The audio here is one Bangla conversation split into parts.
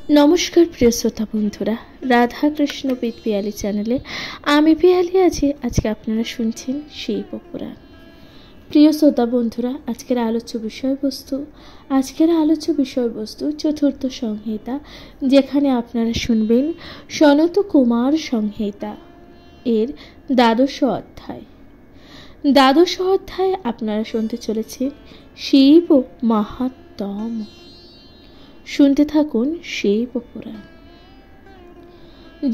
নমস্কার প্রিয় শ্রোতা বন্ধুরা, রাধা কৃষ্ণ পিত পিয়ালি চ্যানেলে আমি পিয়ালি আছি। আজকে আপনারা শুনছেন শিব পুরাণ। প্রিয় শ্রোতা বন্ধুরা, আজকের আলোচ্য বিষয়বস্তু চতুর্থ সংহিতা, যেখানে আপনারা শুনবেন সনত কুমার সংহিতা এর দ্বাদশ অধ্যায় আপনারা শুনতে চলেছেন শিব মাহাত্ম্য। শুনতে থাকুন শিব পুরাণ।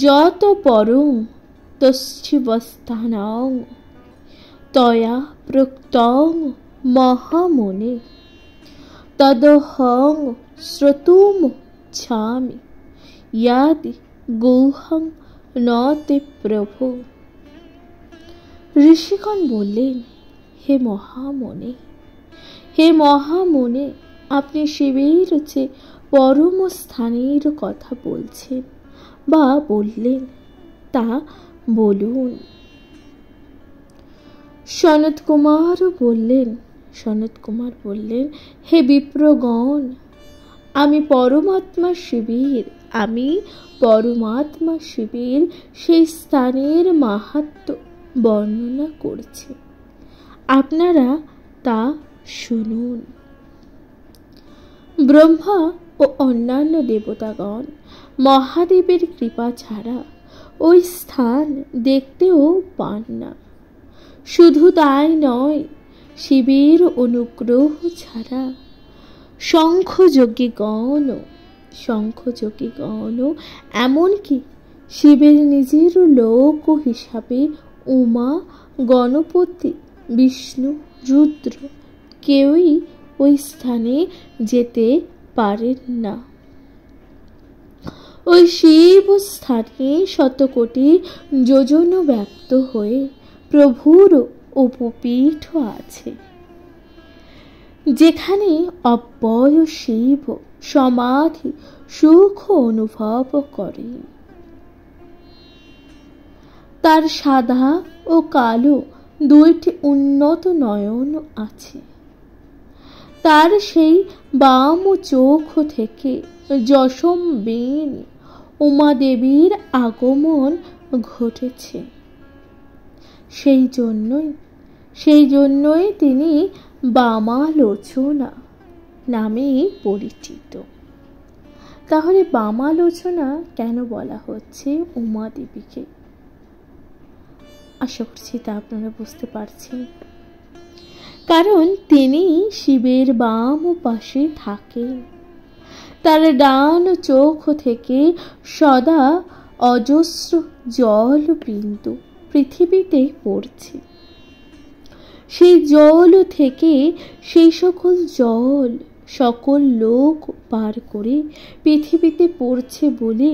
যত পরং তস্যবস্থানং তয়া প্রক্তং মহামুনে তদহং শ্রোতুমিচ্ছামি ইয়াদি গুহং নতে প্রভু। ঋষিগণ বললেন, হে মহামুনে, আপনি শিবের যে পরম স্থানের কথা বলছেন বা বললেন তা বলুন। সনত কুমার বললেন, হে বিপ্রগণ, আমি পরমাত্মা শিবের সেই স্থানের মাহাত্ম্য বর্ণনা করছি, আপনারা তা শুনুন। ব্রহ্মা ও অন্যান্য দেবতাগণ মহাদেবের কৃপা ছাড়া ওই স্থান দেখতেও পান না। শুধু তাই নয়, শিবের অনুগ্রহ ছাড়া শঙ্খযোগীগণ এমনকি শিবের নিজের লোক হিসাবে উমা, গণপতি, বিষ্ণু, রুদ্র কেউই ওই স্থানে যেতে পারেন না। ওই শিব স্থানে শতকোটি যোজন ব্যাপ্ত হয়ে প্রভুর উপপীঠ আছে, যেখানে অব্যয় শিব সমাধি সুখ অনুভব করেন। তার সাদা ও কালো দুইটি উন্নত নয়ন আছে। তার সেই বাম চোখ থেকে যশম্বিনী উমাদেবীর আগমন ঘটেছে। সেই জন্যই তিনি বামালোচনা নামে পরিচিত। তাহলে বামালোচনা কেন বলা হচ্ছে উমাদেবীকে? আশা করছি তা আপনারা বুঝতে পারছেন। কারণ তিনি শিবের বাম পাশে থাকেন। তার ডান চোখ থেকে সদা অজস্র জল বিন্দু পৃথিবীতে পড়ছে। সেই জল থেকে সেই সকল লোক পার করে পৃথিবীতে পড়ছে বলে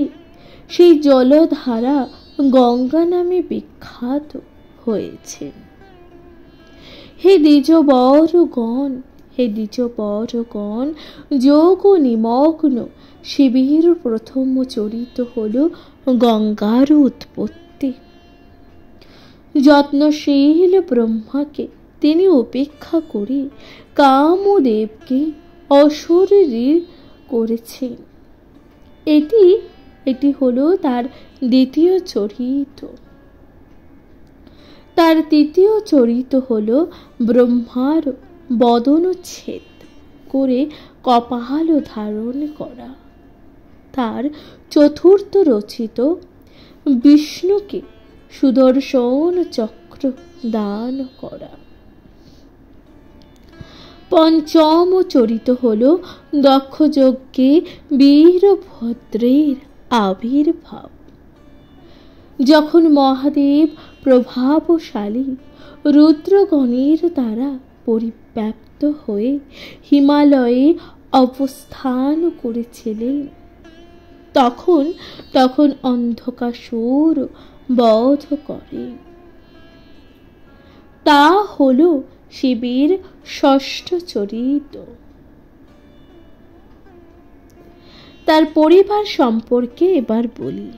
সেই জলধারা গঙ্গা নামে বিখ্যাত হয়েছে। হে দ্বিজবরগণ, যোগ নিমগ্ন শিবের প্রথম চরিত হল গঙ্গার উৎপত্তি। যত্নশীল ব্রহ্মাকে তিনি উপেক্ষা করে কামদেবকে অশরীরী করেছেন। এটি হলো তার দ্বিতীয় চরিত। তার তৃতীয় চরিত হল ব্রহ্মার বদনচ্ছেদ করে কপাল ধারণ করা। তার চতুর্থ রচিত বিষ্ণুকে সুদর্শন চক্র দান করা। পঞ্চম চরিত হল দক্ষযজ্ঞে বীরভদ্রের আবির্ভাব। যখন মহাদেব প্রভাবশালী রুদ্রগণের দ্বারা পরিব্যাপ্ত হয়ে হিমালয়ে অবস্থান করেছিলেন, তখন অন্ধকাসুর বধ করেন। তা হল শিবের ষষ্ঠ চরিত। তার পরিবার সম্পর্কে এবার বলি।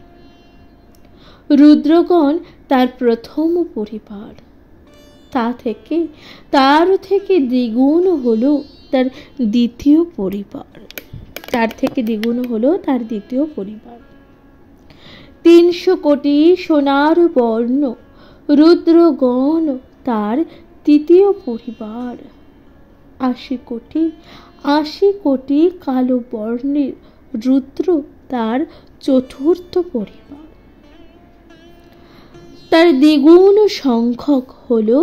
রুদ্রগণ তার প্রথম পরিবার। তার থেকে দ্বিগুণ হল তার দ্বিতীয় পরিবার। তার থেকে দ্বিগুণ হলো তার দ্বিতীয় পরিবার। 300 কোটি সোনার বর্ণ রুদ্রগণ তার তৃতীয় পরিবার। 80 কোটি কালো বর্ণের রুদ্র তার চতুর্থ পরিবার। তার দ্বিগুণ সংখ্যক হলো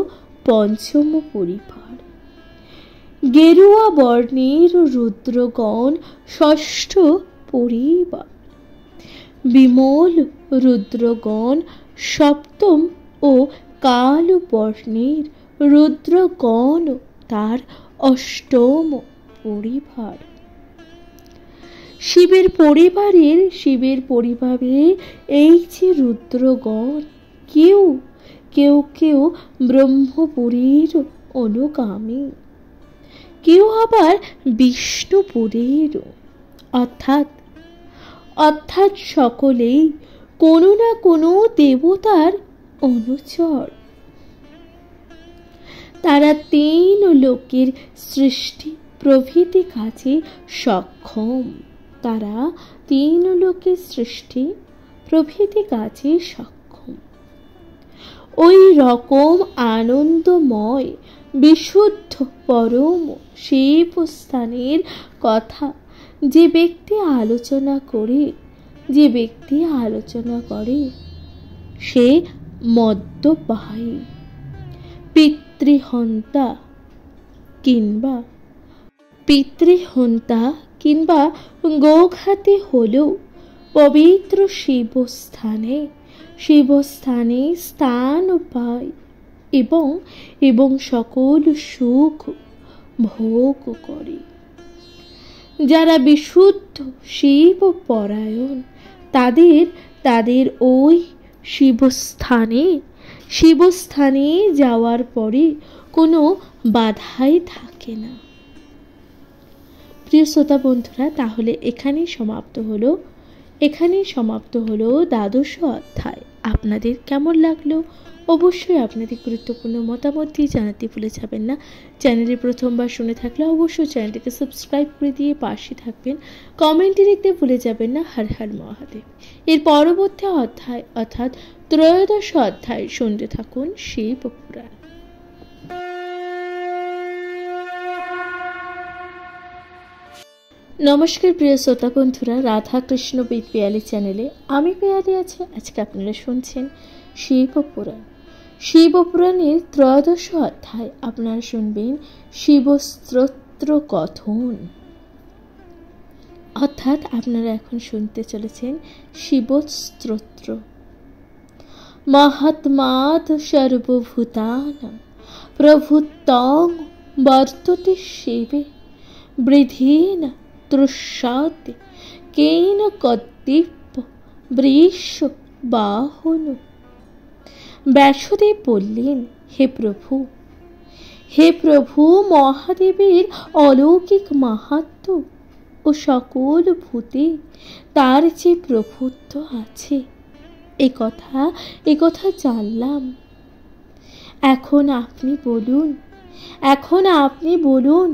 পঞ্চম পরিবার। গেরুয়া বর্ণের রুদ্রগণ ষষ্ঠ পরিবার। বিমল রুদ্রগণ সপ্তম ও কালো বর্ণের রুদ্রগণ তার অষ্টম পরিবার। শিবের পরিবারে এই যে রুদ্রগণ কেউ ব্রহ্মপুরীর অনুগামী, কেউ আবার বিষ্ণুপুরীর, অর্থাৎ সকলেই কোনো না কোনো দেবতার অনুচর। তারা 3 লোকের সৃষ্টি প্রভৃতি কাজে সক্ষম। ওই রকম আনন্দময় বিশুদ্ধ পরম শিব স্থানের কথা যে ব্যক্তি আলোচনা করে সে মদ্যপায়ী, পিতৃহন্তা কিংবা গোঘাতি হলেও পবিত্র শিবস্থানে স্থান পায় এবং সকল সুখ ভোগ করে। যারা বিশুদ্ধ শিব পরায়ণ তাদের ওই শিবস্থানে যাওয়ার পরে কোনো বাধাই থাকে না। প্রিয় শ্রোতা বন্ধুরা, তাহলে এখানেই সমাপ্ত হলো 12শ অধ্যায়। আপনাদের কেমন লাগলো অবশ্যই আপনাদের গুরুত্বপূর্ণ মতামত দিয়ে জানাতে ভুলে যাবেন না। চ্যানেলে প্রথমবার শুনে থাকলে অবশ্যই চ্যানেলটিকে সাবস্ক্রাইব করে দিয়ে পাশে থাকবেন। কমেন্টে লিখতে ভুলে যাবেন না হর হর মহাদেব। এর পরবর্তী অধ্যায় অর্থাৎ 13শ অধ্যায় শুনতে থাকুন শিব পুরাণ। নমস্কার প্রিয় শ্রোতা বন্ধুরা, রাধা কৃষ্ণ বিদ পিয়ালি চ্যানেলে আমি পিয়ালি আছি। আজকে আপনারা শুনছেন শিব পুরাণ। শিব পুরাণের 13শ অধ্যায় আপনারা শুনবেন শিবস্তোত্র কথন, অর্থাৎ আপনারা এখন শুনতে চলেছেন শিবস্তোত্র। মহাত্মাৎ সর্বভূতানাং প্রভুত্বং বর্ততে শিবে বৃদ্ধেন তৃষাতে কেন কদ্দীপ বৃষ বাহন। ব্যাসদেব বললেন, হে প্রভু, মহাদেবের অলৌকিক মাহাত্ম্য ও সকল ভূতে তার যে প্রভুত্ব আছে এ কথা জানলাম। এখন আপনি বলুন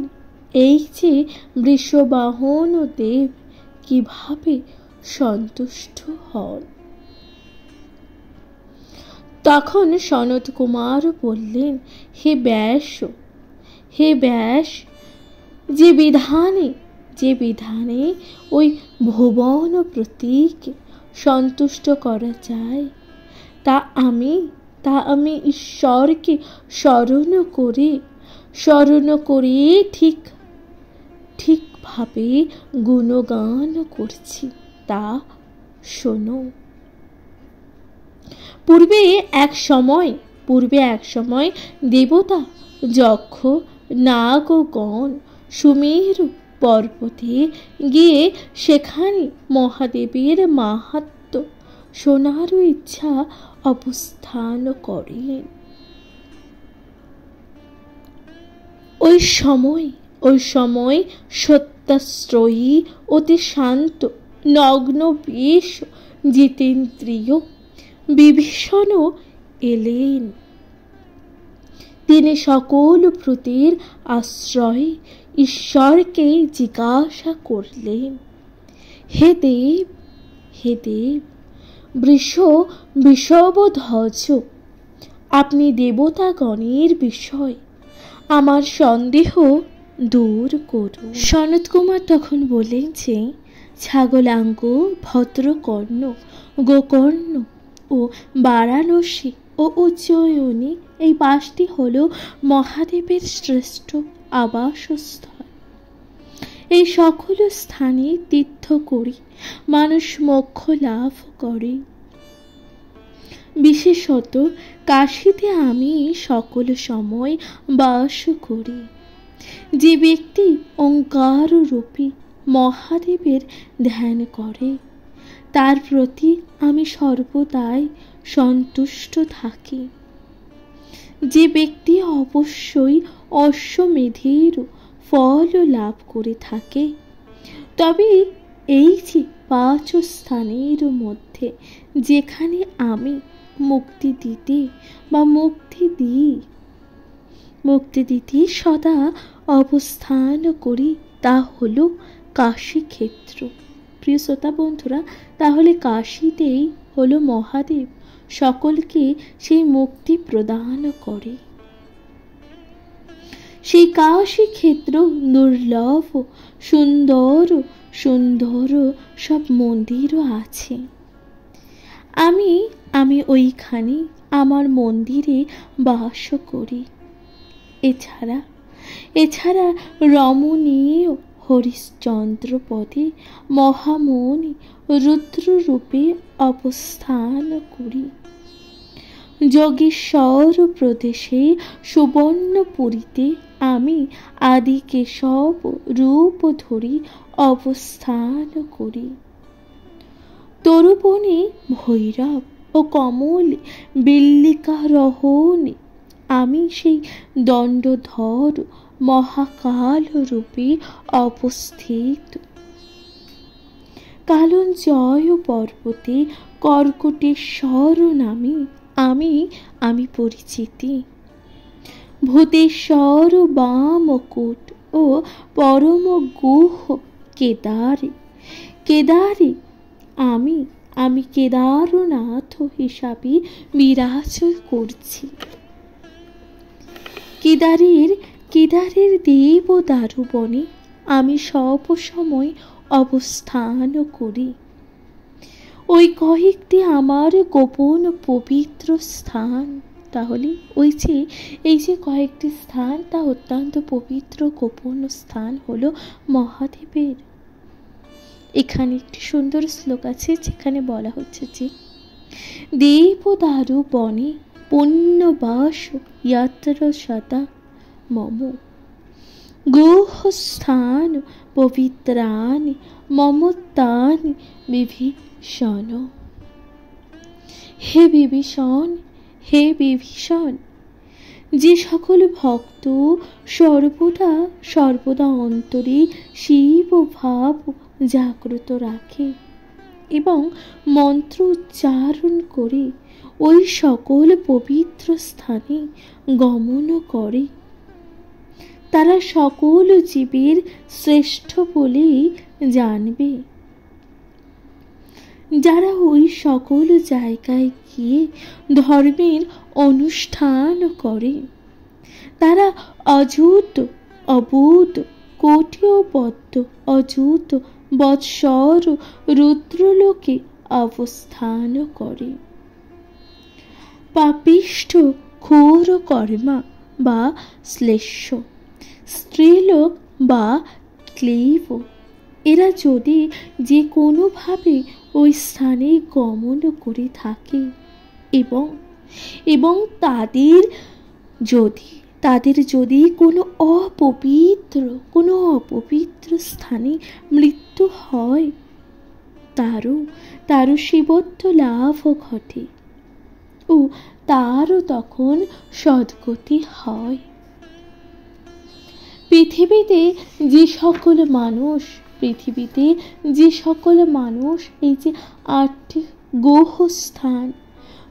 এই যে বৃষবাহন দেব কিভাবে সন্তুষ্ট হন। তখন সনত কুমার বললেন, হে ব্যাস, যে বিধানে ওই ভুবন প্রতীক সন্তুষ্ট করা যায় তা আমি ঈশ্বরকে স্মরণ করে ঠিকভাবে গুণগান করছি, তা শোনো। পূর্বে এক সময় দেবতা যক্ষ নাগগণ সুমেরু পর্বতে গিয়ে সেখানে মহাদেবের মাহাত্ম্য শোনার ইচ্ছা অবস্থান করেন। ওই সময় সত্যাশ্রয়ী অতি শান্ত নগ্ন বেশ জিতেন্দ্রিয় বিভীষণ এলেন। তিনি সকল ভূতের আশ্রয় ঈশ্বরকে জিজ্ঞাসা করলেন, হে দেব, হে দেব, বিষবধ্বজ, আপনি দেবতাগণের বিষয় আমার সন্দেহ দূর করুন। সনত কুমার তখন বললেন যে ছাগলাঙ্গ, ভদ্রকর্ণ, গোকর্ণ ও বারাণসী ও উজ্জয়িনী, এই 5টি হল মহাদেবের শ্রেষ্ঠ আবাসস্থল। এই সকল স্থানে তীর্থ করি মানুষ মোক্ষ লাভ করে। বিশেষত কাশীতে আমি সকল সময় বাস করি। যে ব্যক্তি ওঙ্কার রূপী মহাদেবের ধ্যান করে তার প্রতি আমি সর্বদাই সন্তুষ্ট থাকি। যে ব্যক্তি অবশ্যই অশ্বমেধের ফল লাভ করে থাকে, তবে এই যে 5 স্থানের মধ্যে যেখানে আমি মুক্তি দিতে সদা অবস্থান করি তা হল কাশী ক্ষেত্র। প্রিয় শ্রোতা বন্ধুরা, তাহলে কাশীতেই হলো মহাদেব সকলকে সেই মুক্তি প্রদান করে। সেই কাশী ক্ষেত্র দুর্লভ, সুন্দর সুন্দর সব মন্দিরও আছে। আমি ওইখানে আমার মন্দিরে বাস করি। এছাড়া রমণীয় হরিশ্চন্দ্র পদে মহামণি রুদ্ররূপে অবস্থান করি। যোগেশ্বর প্রদেশে সুবর্ণপুরীতে আমি আদি কেশব রূপ ধরি অবস্থান করি। তরুবনে ভৈরব ও কমল বিল্লিকারোহণে আমি সেই দণ্ডধর মহাকাল রূপে অবস্থিত। কালঞ্জয় পর্বতে কর্কটেশ্বর নামে আমি পরিচিতি। ভূতেশ্বর বামকূট ও পরম গুহ কেদারে আমি কেদারনাথ হিসাবে বিরাজ করছি। কেদারের দেব দারুবনে আমি সব সময় অবস্থান করি। ওই কয়েকটি আমার গোপন পবিত্র স্থান। তাহলে এই যে কয়েকটি স্থান, তা অত্যন্ত পবিত্র গোপন স্থান হলো মহাদেবের। এখানে একটি সুন্দর শ্লোক আছে যেখানে বলা হচ্ছে যে দেবদারু বনে পুণ্যবাস ইয়াত্র সদা মম গুহস্থান পবিত্রানি মমতানি বিভীষণ। হে বিভীষণ, যে সকল ভক্ত সর্বদা অন্তরে শিব ভাব জাগ্রত রাখে এবং মন্ত্র উচ্চারণ করে ওই সকল পবিত্র স্থানে গমন করে, তারা সকল জীবের শ্রেষ্ঠ বলেই জানবে। যারা ওই সকল জায়গায় গিয়ে ধর্মের অনুষ্ঠান করে তারা অযুত অবুত কোটিবদ্ধ অযুত বৎসর রুদ্রলোকে অবস্থান করে। পাপিষ্ঠ ক্ষুর কর্মা বা শ্লেষ্য, স্ত্রীলোক বা ক্লীব, এরা যদি যে কোনোভাবে ওই স্থানে গমন করে থাকে এবং তাদের যদি কোনো অপবিত্র স্থানে মৃত্যু হয়, তারও শিবত্ব লাভ ঘটে ও তারও তখন সদ্গতি হয়। পৃথিবীতে যে সকল মানুষ এই যে 8টি গুহস্থান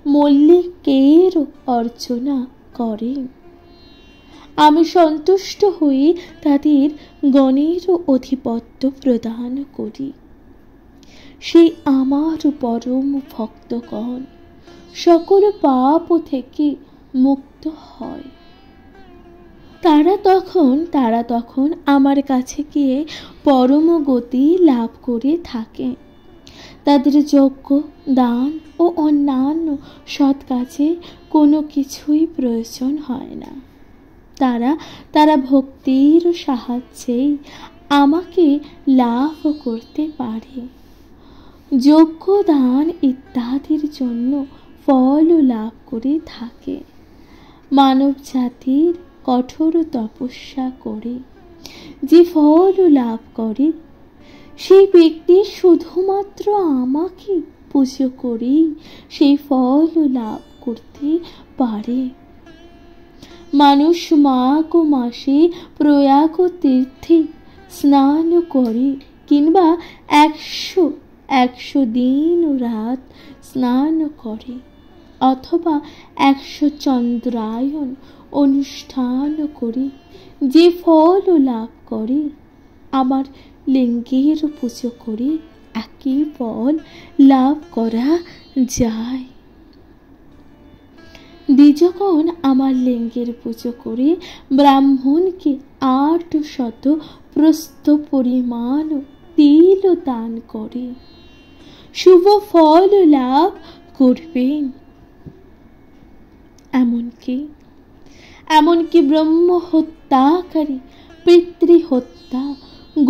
মল্লিকের অর্চনা করেন, আমি সন্তুষ্ট হয়ে তাদের গণের অধিপত্য প্রদান করি। সেই আমার পরম ভক্তগণ সকল পাপ থেকে মুক্ত হয়। তারা তখন আমার কাছে গিয়ে পরম গতি লাভ করে থাকে। তাদের যজ্ঞ, দান ও অন্যান্য সৎ কাজে কোনো কিছুই প্রয়োজন হয় না। তারা ভক্তির সাহায্যেই আমাকে লাভ করতে পারে। যজ্ঞ, দান ইত্যাদির জন্য ফল লাভ করে থাকে। মানব জাতির কঠোর তপস্যা করে যে ফল লাভ করে, সেই ব্যক্তি শুধুমাত্র আমাকে পুজো করেই সেই ফল লাভ করতে পারে। মানুষ মাঘ মাসে প্রয়াগ তীর্থে স্নান করে কিংবা 100 দিন রাত স্নান করে, অথবা 100 চন্দ্রায়ন অনুষ্ঠান করে যে ফল লাভ করে, আমার লিঙ্গের পুজো করে একই ফল লাভ করা যায়। দ্বিজগণ আমার লিঙ্গের পুজো করে ব্রাহ্মণকে 800 প্রস্থ পরিমাণ তিল দান করে শুভ ফল লাভ করবেন। এমনকি ব্রহ্ম হত্যাকারী, পিতৃহত্যা,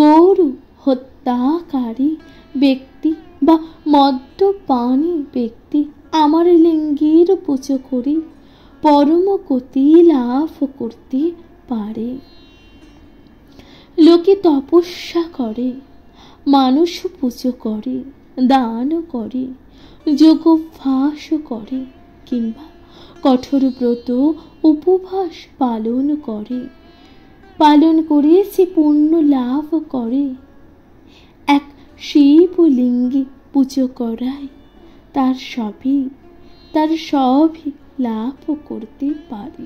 গরু হত্যাকারী ব্যক্তি বা মদ্যপানী ব্যক্তি আমার লিঙ্গের পুজো করে পরম গতি লাভ করতে পারে। লোকে তপস্যা করে, মানুষ পুজো করে, দান করে, যোগাভ্যাস করে কিংবা কঠোর ব্রত উপবাস পালন করে সে পুণ্য লাভ করে। এক শিবলিঙ্গে পুজো করায় তার সবই লাভ করতে পারে।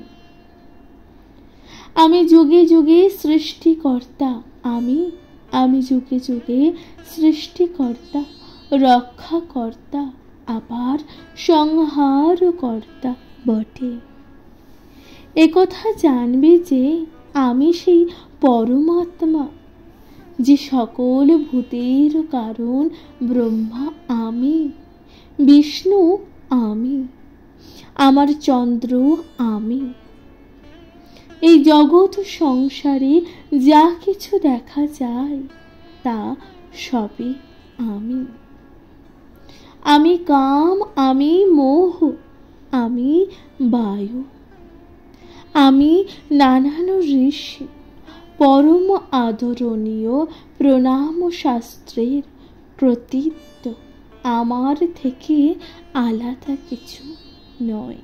আমি যুগে যুগে সৃষ্টিকর্তা, আমি যুগে যুগে সৃষ্টিকর্তা, রক্ষাকর্তা, আবার সংহারকর্তা বটে। একথা জানবে যে আমি সেই পরমাত্মা, যে সকল ভূতের কারণ ব্রহ্মা আমি, বিষ্ণু আমি, আমার চন্দ্র আমি। এই জগৎ সংসারে যা কিছু দেখা যায় তা সবই আমি। আমি কাম, আমি মোহ, আমি বায়ু, আমি নানান ঋষি, পরম আদরণীয় প্রণাম শাস্ত্রের কর্তৃত্ব আমার থেকে আলাদা কিছু নয়।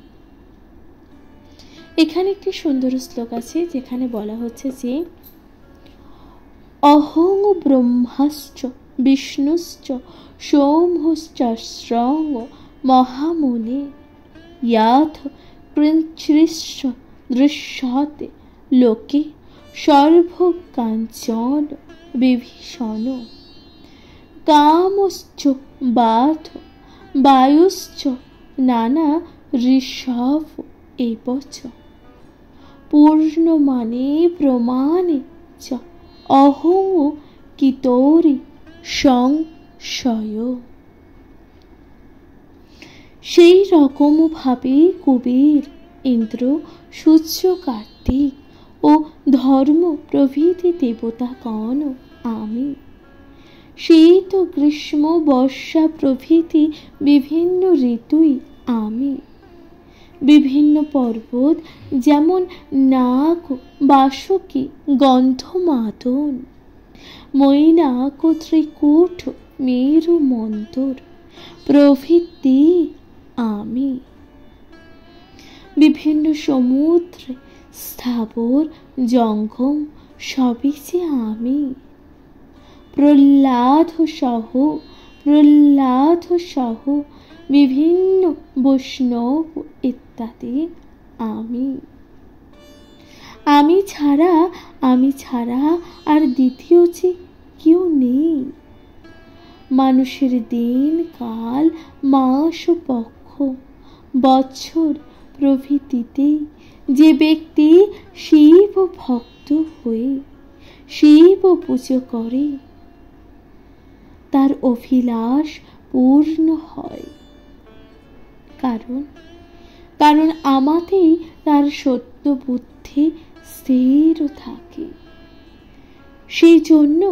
এখানে একটি সুন্দর শ্লোক আছে যেখানে বলা হচ্ছে যে অহং ব্রহ্মাশ্চ বিষ্ণুশ্চ সোমশ্চস্রং মহামুনে ইয়াথ কৃচ্ছ্রিশ্চ দৃশ্যতে লোকে সর্বকাঞ্চন বিভীষণ কামশ্চ বাথ বায়ুশ্চ নানা ঋষভ এবচ পূর্ণমানে প্রমাণে চ অহং কিতোরি সংশয়। সেই রকম ভাবে কুবের, ইন্দ্র, সূর্য, কার্তিক ও ধর্ম প্রভৃতি দেবতাগণ আমি। শীত, গ্রীষ্ম, বর্ষা প্রভৃতি বিভিন্ন ঋতুই আমি। বিভিন্ন পর্বত যেমন নাগ, বাসুকী, গন্ধমাদন, মৈনাক, ত্রিকূট, মেরু, মন্দর প্রভৃতি আমি। বিভিন্ন সমুদ্রে স্থাবর জঙ্গম সবই যে আমি। প্রহ্লাদ সহ বিভিন্ন বৈষ্ণব ইত্যাদি আমি। আমি ছাড়া আর দ্বিতীয় যে কেউ নেই। মানুষের দিন কাল মাস ও পক্ষ বৎসর প্রভৃতিতে যে ব্যক্তি শিব ভক্ত হয়ে শিব পুজো করে তার অভিলাষ পূর্ণ হয়। কারণ আমাতেই তার সত্য বুদ্ধি স্থির থাকে, সেই জন্য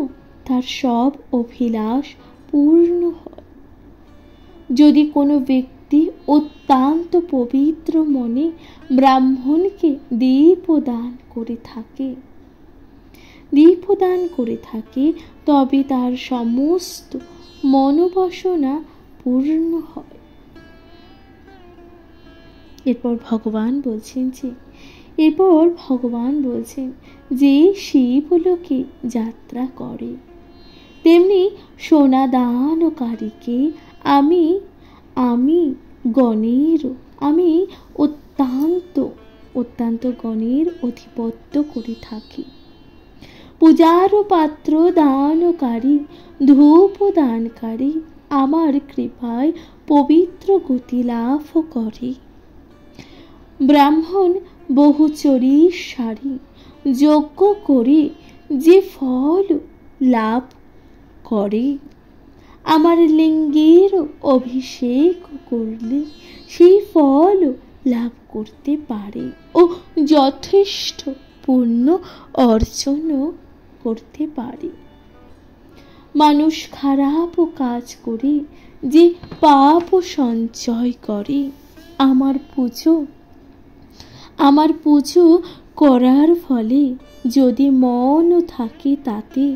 তার সব অভিলাষ পূর্ণ হয়। যদি কোনো ব্যক্তি অত্যন্ত পবিত্র মনে ব্রাহ্মণকে দীপদান করে থাকে তবে তার সমস্ত মনোবাসনা পূর্ণ হয়। এরপর ভগবান বলছেন যে শিবলোকে যাত্রা করে তেমনি সোনাদানকারীকে আমি অত্যন্ত গণের অধিপত্য করে থাকি। পূজার পাত্র দানকারী ধূপ দানকারী আমার কৃপায় পবিত্র গতি লাভ করে। ব্রাহ্মণ বহুচরী সারি যজ্ঞ করে যে ফল লাভ করে আমার লিঙ্গের অভিষেক করলে সেই ফল লাভ করতে পারে ও যথেষ্ট পুণ্য অর্জন করতে পারে। মানুষ খারাপ কাজ করে যে পাপ সঞ্চয় করে আমার পুজো করার ফলে যদি মন থাকে তাতে,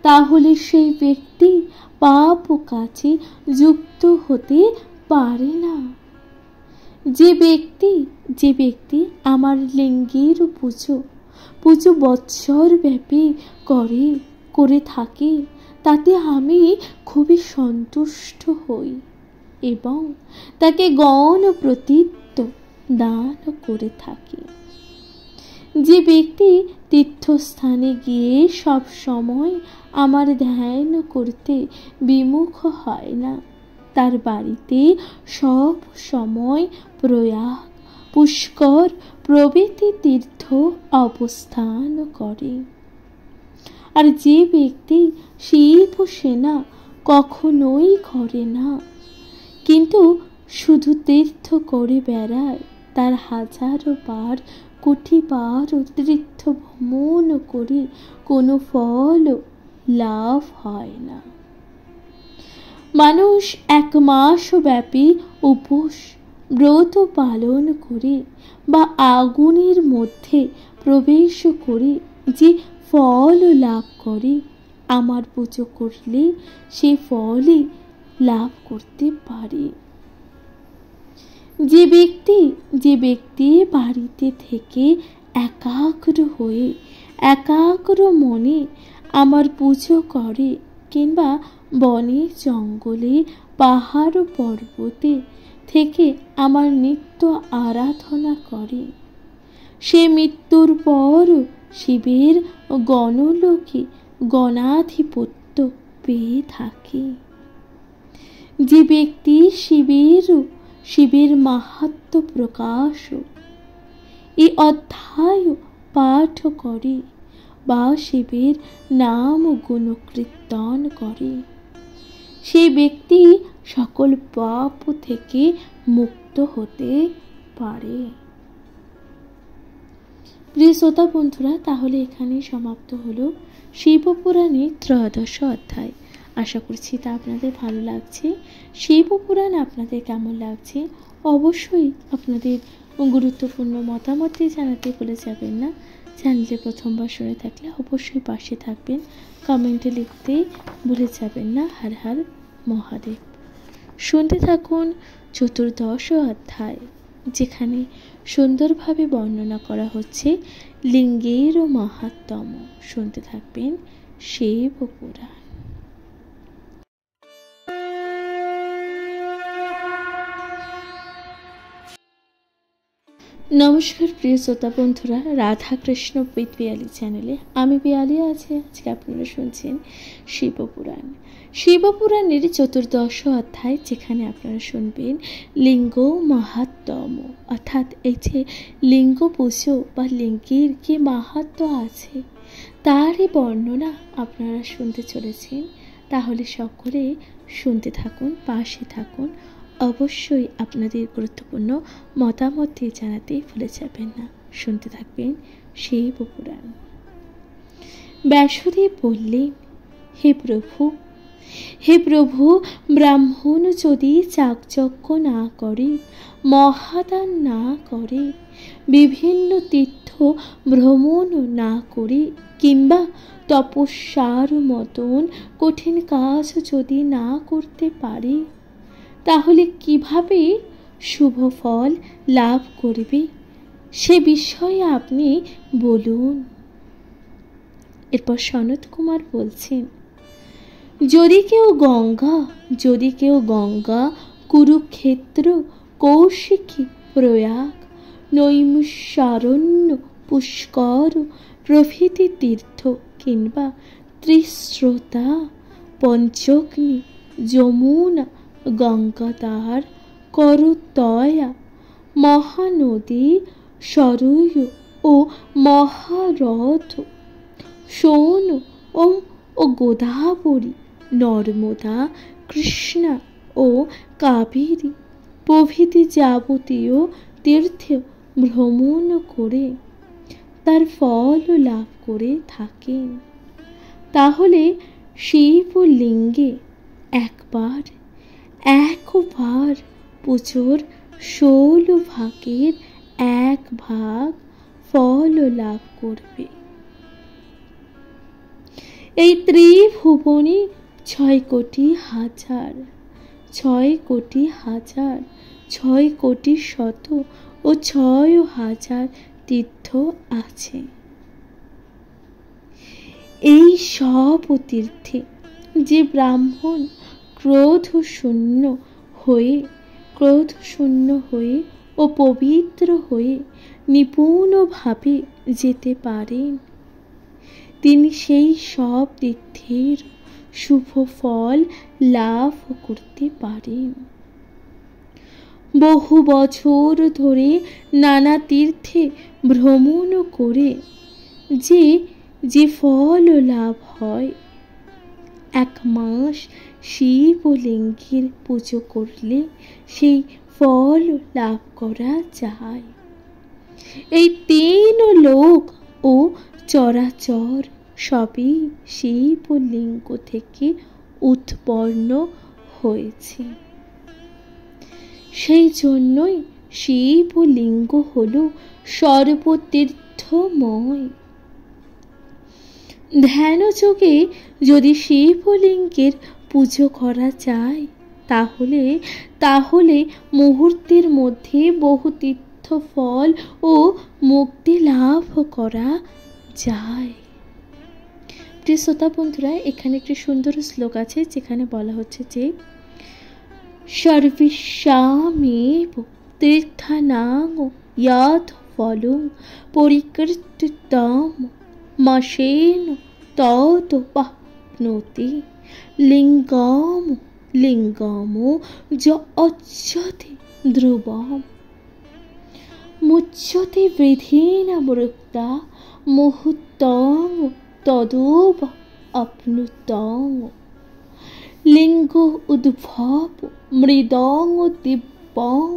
তাহলে সেই ব্যক্তি পাপ কাজে যুক্ত হতে পারে না। যে ব্যক্তি আমার লিঙ্গের পুজো বৎসর ব্যাপী করে থাকে তাতে আমি খুবই সন্তুষ্ট হই এবং তাকে গণ প্রতীত্ব দান করে থাকি। যে ব্যক্তি তীর্থস্থানে গিয়ে সব সময় আমার ধ্যান করতে বিমুখ হয় না, তার বাড়িতে সব সময় প্রয়াগ পুষ্কর প্রভৃতি তীর্থ অবস্থান করে। আর যে ব্যক্তি শিব সেনা কখনোই করে না কিন্তু শুধু তীর্থ করে বেড়ায়, তার কোটি বার তীর্থ ভ্রমণ করে কোনো ফল লাভ হয় না। মানুষ 1 মাস ব্যাপী উপোস ব্রত পালন করে বা আগুনের মধ্যে প্রবেশ করে যে ফল লাভ করে আমার পুজো করলে সে ফলই লাভ করতে পারে। যে ব্যক্তি বাড়িতে থেকে একাগ্র মনে আমার পুজো করে কিংবা বনে জঙ্গলে পাহাড় পর্বতে থেকে আমার নিত্য আরাধনা করে, সে মৃত্যুর পর শিবের গণলোকে গণাধিপত্য পেয়ে থাকে। যে ব্যক্তি শিবের মাহাত্ম্য প্রকাশ এই অধ্যায় পাঠ করে বা শিবের নাম গুণ কীর্তন করে, সেই ব্যক্তি সকল পাপ থেকে মুক্ত হতে পারে। প্রিয় শ্রোতা বন্ধুরা, তাহলে এখানেই সমাপ্ত হলো শিবপুরাণের 13শ অধ্যায়। আশা করছি তা আপনাদের ভালো লাগছে। শিবপুরাণ আপনাদের কেমন লাগছে অবশ্যই আপনাদের গুরুত্বপূর্ণ মতামত জানাতে ভুলে যাবেন না। চ্যানেলে প্রথমবার শুনে থাকলে অবশ্যই পাশে থাকবেন, কমেন্টে লিখতে ভুলে যাবেন না। হর হর মহাদেব। শুনতে থাকুন 14শ অধ্যায়, যেখানে সুন্দরভাবে বর্ণনা করা হচ্ছে লিঙ্গের মাহাত্ম্য। শুনতে থাকবেন শিবপুরাণ। নমস্কার প্রিয় শ্রোতা বন্ধুরা, রাধা কৃষ্ণ উইথ পিয়ালি চ্যানেলে আমি পিয়ালি আছি। আজকে আপনারা শুনছেন শিবপুরাণ। শিবপুরাণের 14 অধ্যায়, যেখানে আপনারা শুনবেন লিঙ্গ মাহাত্ম্য, অর্থাৎ এই যে লিঙ্গ পুজো বা লিঙ্গের কি মাহাত্ম্য আছে তারই বর্ণনা আপনারা শুনতে চলেছেন। তাহলে সকলে শুনতে থাকুন, পাশে থাকুন। অবশ্যই আপনাদের গুরুত্বপূর্ণ মতামত দিয়ে জানাতে ভুলে যাবেন না। শুনতে থাকবেন শিবপুরাণ। ব্যাসদেব বললেন, হে প্রভু, ব্রাহ্মণ যদি চাকযজ্ঞ না করে, মহাদান না করে, বিভিন্ন তীর্থ ভ্রমণ না করে, কিংবা তপস্যার মতন কঠিন কাজ যদি না করতে পারে, তাহলে কিভাবে শুভ ফল লাভ করবে সে বিষয়ে আপনি বলুন। এরপর সনত কুমার বলছেন, যদি কেউ গঙ্গা, কুরুক্ষেত্র, কৌশিকী, প্রয়াগ, নৈমিষারণ্য, পুষ্কর প্রভৃতি তীর্থ কিংবা ত্রিস্রোতা, পঞ্চগ্নি, যমুনা, গঙ্গাধার, করতয়া, মহানদী, সরয়ূ ও মহারথ, সোন ও গোদাবরী, নর্মদা, কৃষ্ণা ও কাবেরী প্রভৃতি যাবতীয় তীর্থে ভ্রমণ করে তার ফল লাভ করে থাকেন, তাহলে শিবলিঙ্গে একবার পুজোর 16 ভাগের 1 ভাগ ফল লাভ করবে। এই ত্রিভুবনে 6 কোটি হাজার, 6 কোটি শত ও 6,000 তীর্থ আছে। এই সব তীর্থে যে ব্রাহ্মণ ক্রোধ শূন্য হয়ে ও পবিত্র হয়ে নিপুণভাবে যেতে পারেন, তিনি সেই সব তীর্থের শুভ ফল লাভ করতে পারেন। বহু বছর ধরে নানা তীর্থে ভ্রমণ করে যে ফল লাভ হয়, 1 মাস শিবলিঙ্গের পুজো করলে সেই ফল লাভ করা যায়। এই 3 লোক ও চরাচর সবই শিবলিঙ্গ থেকে উৎপন্ন হয়েছে। সেই জন্যই শিবলিঙ্গ হল সর্বতীর্থময়। ধ্যানযোগে যদি শিবলিঙ্গের পুজো করা যায়, তাহলে মুহূর্তের মধ্যে বহু তীর্থ ফল ও মুক্তি লাভ করা যায়। প্রিয় শ্রোতা বন্ধুরা, এখানে একটি সুন্দর শ্লোক আছে, যেখানে বলা হচ্ছে যে সর্বেষামেব তীর্থানাং যৎ ফলং পরিকীর্তিতম মাসেন তদপ্নোতি লিঙ্গম যচ্ছতে ধ্রুবম মুচ্যতে বিধিন মৃক্তা মুহূর্তং তদুপ অপ্নুতং লিঙ্গ উদ্ভব মৃদং দিব্যং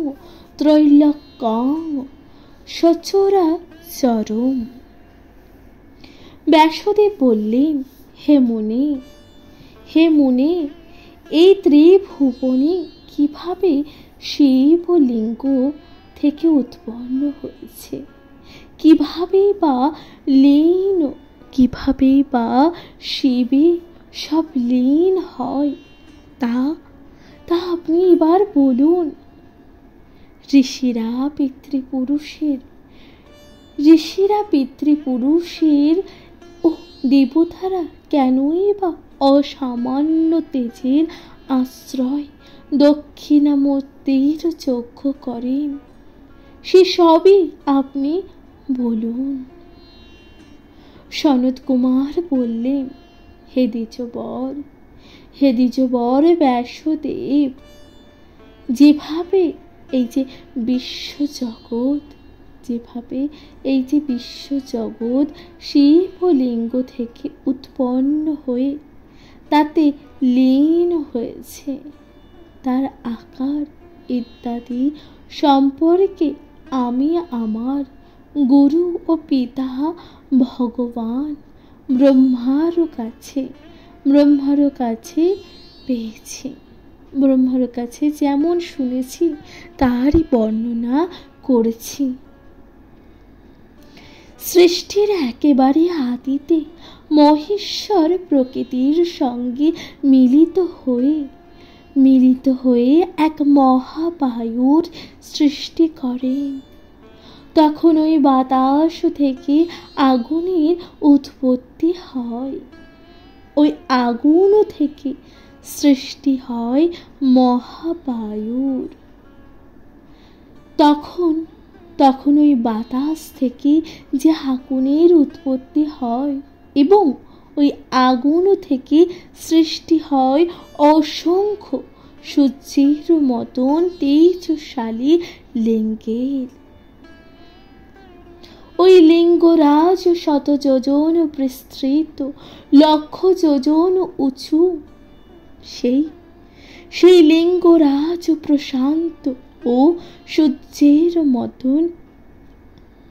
ত্রৈলোক্যং সচরাচরম। ব্যাসদেব বললেন, হে মুনে, এই ত্রিভুবনে কিভাবে শিবলিঙ্গ থেকে উৎপন্ন হয়েছে, কিভাবেই বা শিবে সব লীন হয়, তা আপনি এবার বলুন। ঋষিরা পিতৃপুরুষের ও দেবতারা কেনই বা অসামান্য তেজের আশ্রয় দক্ষিণামূর্তির যজ্ঞ করেন? সে সবই আপনি বলুন। সনৎ কুমার বললেন, হে দ্বিজবর, হে দ্বিজবর ব্যাসদেব, যেভাবে এই যে বিশ্বজগৎ, যেভাবে এই যে বিশ্বজগৎ শিবলিঙ্গ থেকে উৎপন্ন হয়ে তাতে লীন হয়েছে, তার আকার ইত্যাদি সম্পর্কে আমি আমার গুরু ও পিতা ভগবান ব্রহ্মার কাছে পেয়েছি। ব্রহ্মার কাছে যেমন শুনেছি তারই বর্ণনা করেছি। সৃষ্টির একেবারে আদিতে মহেশ্বর প্রকৃতির সঙ্গে মিলিত হয়ে এক মহাবায়ুর সৃষ্টি করেন। তখন ওই বাতাস থেকে আগুনের উৎপত্তি হয়, ওই আগুন থেকে সৃষ্টি হয় মহাবায়ুর। তখন ওই বাতাস থেকে যে আগুনের উৎপত্তি হয় এবং ওই আগুন থেকে সৃষ্টি হয় অসংখ্য সূর্যের মতন তেজশালী লিঙ্গের। ওই লিঙ্গরাজ 100 যোজন বিস্তৃত, 1,00,000 যোজন উঁচু। সেই লিঙ্গরাজ প্রশান্ত ও সূর্যের মতন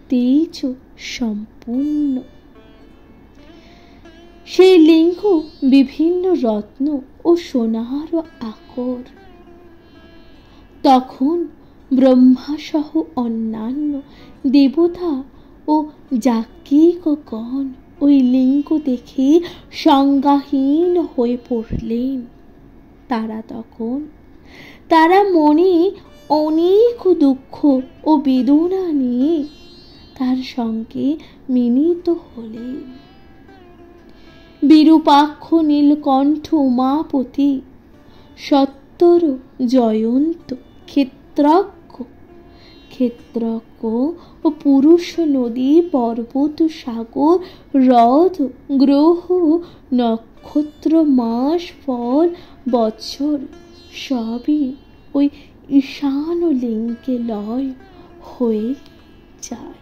তেজ সম্পূর্ণ। সেই লিঙ্গ বিভিন্ন রত্ন ও সোনার আকর। তখন ব্রহ্মা সহ অন্যান্য দেবতা ও যাজ্ঞিকগণ ওই লিঙ্গ দেখে সংজ্ঞাহীন হয়ে পড়লেন। তারা মনে অনেক দুঃখ ও বেদনা নিয়ে তার সঙ্গে মিলিত হলেন। বিরূপাক্ষ, নীলকণ্ঠ, উমাপতি, সত্তর জয়ন্ত, ক্ষেত্রজ্ঞ ও পুরুষ, নদী, পর্বত, সাগর, হ্রদ, গ্রহ, নক্ষত্র, মাস, ফল, বৎসর সবই ওই ঈশান লিঙ্গে লয় হয়ে যায়।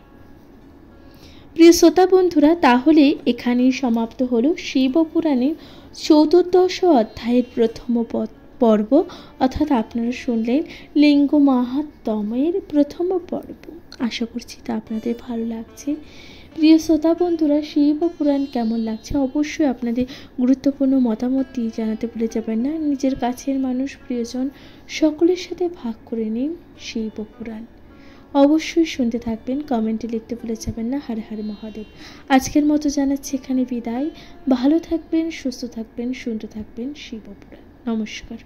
প্রিয় শ্রোতা বন্ধুরা, তাহলে এখানেই সমাপ্ত হলো শিবপুরাণের 14দশ অধ্যায়ের প্রথম পর্ব, অর্থাৎ আপনারা শুনলেন লিঙ্গ মাহাত্ম্যের প্রথম পর্ব। আশা করছি তা আপনাদের ভালো লাগছে। প্রিয় শ্রোতা বন্ধুরা, শিবপুরাণ কেমন লাগছে অবশ্যই আপনাদের গুরুত্বপূর্ণ মতামত দিয়ে জানাতে ভুলে যাবেন না। নিজের কাছের মানুষ, প্রিয়জন সকলের সাথে ভাগ করে নিন শিবপুরাণ। অবশ্যই শুনতে থাকবেন, কমেন্টে লিখতে ভুলে যাবেন না। হর হর মহাদেব। আজকের মতো জানাচ্ছি এখানে বিদায়। ভালো থাকবেন, সুস্থ থাকবেন, শুনতে থাকবেন শিবপুরাণ। নমস্কার।